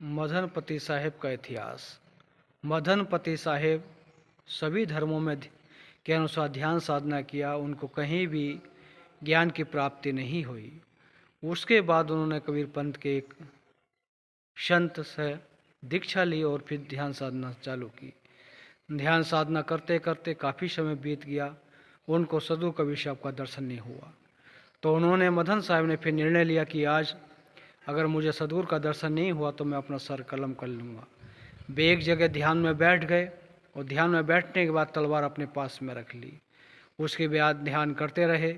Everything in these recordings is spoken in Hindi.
मदनपति साहेब का इतिहास। मदनपति साहेब सभी धर्मों में के अनुसार ध्यान साधना किया, उनको कहीं भी ज्ञान की प्राप्ति नहीं हुई। उसके बाद उन्होंने कबीर पंथ के एक संत से दीक्षा ली और फिर ध्यान साधना चालू की। ध्यान साधना करते करते काफ़ी समय बीत गया, उनको सदगुरु कबीर साहब का दर्शन नहीं हुआ। तो उन्होंने मदन साहब ने फिर निर्णय लिया कि आज अगर मुझे सदगुरु का दर्शन नहीं हुआ तो मैं अपना सर कलम कर लूँगा। वे एक जगह ध्यान में बैठ गए और ध्यान में बैठने के बाद तलवार अपने पास में रख ली। उसके बाद ध्यान करते रहे।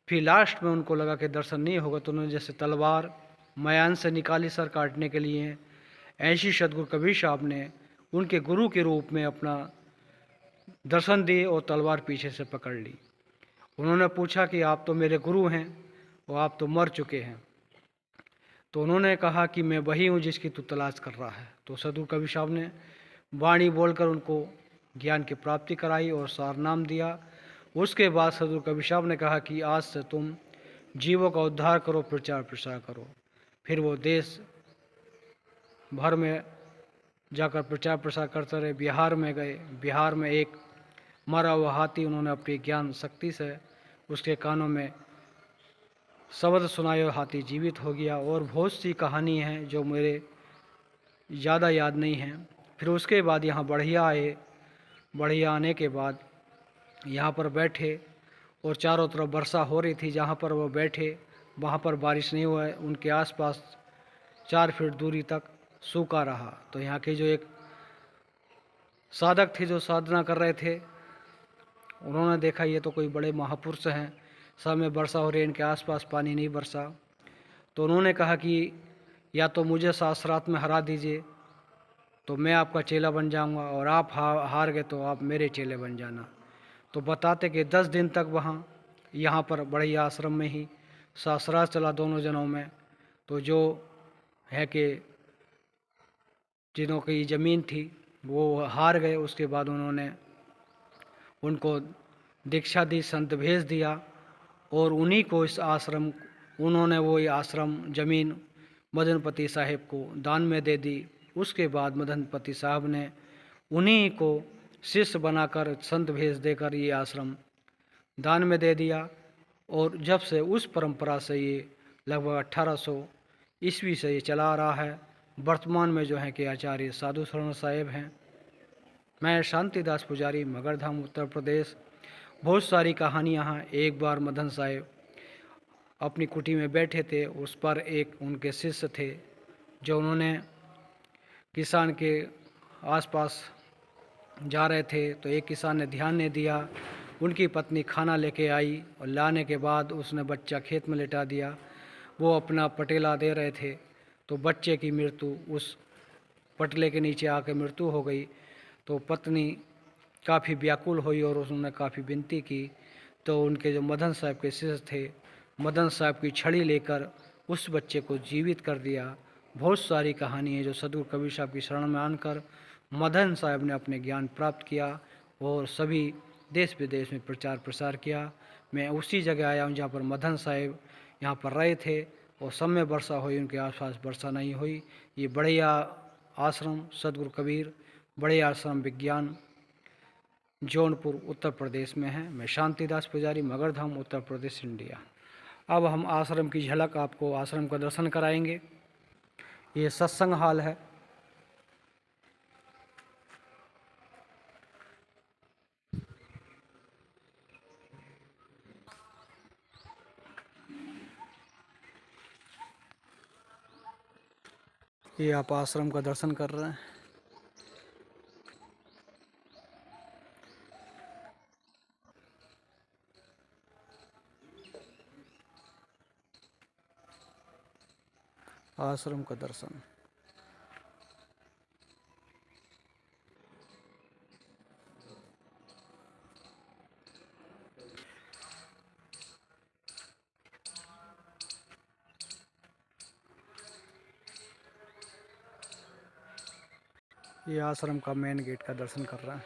फिर लास्ट में उनको लगा कि दर्शन नहीं होगा, तो उन्होंने जैसे तलवार मयान से निकाली सर काटने के लिए, ऐसी सदगुरु कबीर साहब ने उनके गुरु के रूप में अपना दर्शन दिए और तलवार पीछे से पकड़ ली। उन्होंने पूछा कि आप तो मेरे गुरु हैं और आप तो मर चुके हैं। तो उन्होंने कहा कि मैं वही हूँ जिसकी तू तलाश कर रहा है। तो सदगुरु कबीर साहब ने वाणी बोलकर उनको ज्ञान की प्राप्ति कराई और सार नाम दिया। उसके बाद सदगुरु कबीर साहब ने कहा कि आज से तुम जीवों का उद्धार करो, प्रचार प्रसार करो। फिर वो देश भर में जाकर प्रचार प्रसार करते रहे। बिहार में गए, बिहार में एक मरा हुआ हाथी उन्होंने अपनी ज्ञान शक्ति से उसके कानों में शब्द सुनाए और हाथी जीवित हो गया। और बहुत सी कहानी हैं जो मेरे ज़्यादा याद नहीं हैं। फिर उसके बाद यहाँ बढ़िया आए। बढ़िया आने के बाद यहाँ पर बैठे और चारों तरफ वर्षा हो रही थी। जहाँ पर वो बैठे वहाँ पर बारिश नहीं हुआ है, उनके आसपास 4 फीट दूरी तक सूखा रहा। तो यहाँ के जो एक साधक थे जो साधना कर रहे थे, उन्होंने देखा ये तो कोई बड़े महापुरुष हैं, सब में वर्षा हो रही है, इनके आसपास पानी नहीं बरसा। तो उन्होंने कहा कि या तो मुझे शास्त्रार्थ में हरा दीजिए तो मैं आपका चेला बन जाऊंगा, और आप हार गए तो आप मेरे चेले बन जाना। तो बताते कि 10 दिन तक वहाँ यहाँ पर बढ़िया आश्रम में ही शास्त्रार्थ चला दोनों जनों में। तो जो है कि जिनों की ज़मीन थी वो हार गए। उसके बाद उन्होंने उनको दीक्षा दी, संत भेज दिया और उन्हीं को इस आश्रम उन्होंने वो ये आश्रम ज़मीन मदनपति साहब को दान में दे दी। उसके बाद मदनपति साहब ने उन्हीं को शिष्य बनाकर संत भेज देकर ये आश्रम दान में दे दिया। और जब से उस परंपरा से ये लगभग 1800 ईस्वी से ये चला आ रहा है। वर्तमान में जो है कि आचार्य साधु शरण साहेब हैं। मैं शांतिदास पुजारी, मगरधाम, उत्तर प्रदेश। बहुत सारी कहानियाँ हैं। एक बार मदन साहेब अपनी कुटी में बैठे थे, उस पर एक उनके शिष्य थे जो उन्होंने किसान के आसपास जा रहे थे। तो एक किसान ने ध्यान नहीं दिया, उनकी पत्नी खाना लेके आई और लाने के बाद उसने बच्चा खेत में लेटा दिया। वो अपना पटेला दे रहे थे तो बच्चे की मृत्यु उस पटले के नीचे आकर मृत्यु हो गई। तो पत्नी काफ़ी व्याकुल हुई और उन्होंने काफ़ी विनती की। तो उनके जो मदन साहब के शिष्य थे, मदन साहब की छड़ी लेकर उस बच्चे को जीवित कर दिया। बहुत सारी कहानी है जो सदगुरु कबीर साहब की शरण में आकर मदन साहब ने अपने ज्ञान प्राप्त किया और सभी देश विदेश में प्रचार प्रसार किया। मैं उसी जगह आया हूँ जहाँ पर मदन साहब यहाँ पर रहे थे और सब में वर्षा हुई, उनके आसपास वर्षा नहीं हुई। ये बढ़िया आश्रम सदगुरु कबीर बढ़िया आश्रम विज्ञान जौनपुर उत्तर प्रदेश में है। मैं शांतिदास पुजारी, मगरधाम, उत्तर प्रदेश, इंडिया। अब हम आश्रम की झलक आपको आश्रम का दर्शन कराएंगे। ये सत्संग हॉल है। ये आप आश्रम का दर्शन कर रहे हैं। आश्रम का दर्शन। ये आश्रम का मेन गेट का दर्शन कर रहा है।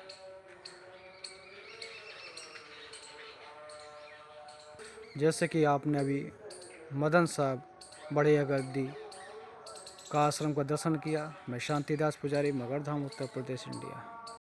जैसे कि आपने अभी मदन साहब बढ़िया गद्दी का आश्रम का दर्शन किया। मैं शांतिदास पुजारी, मगरधाम, उत्तर प्रदेश, इंडिया।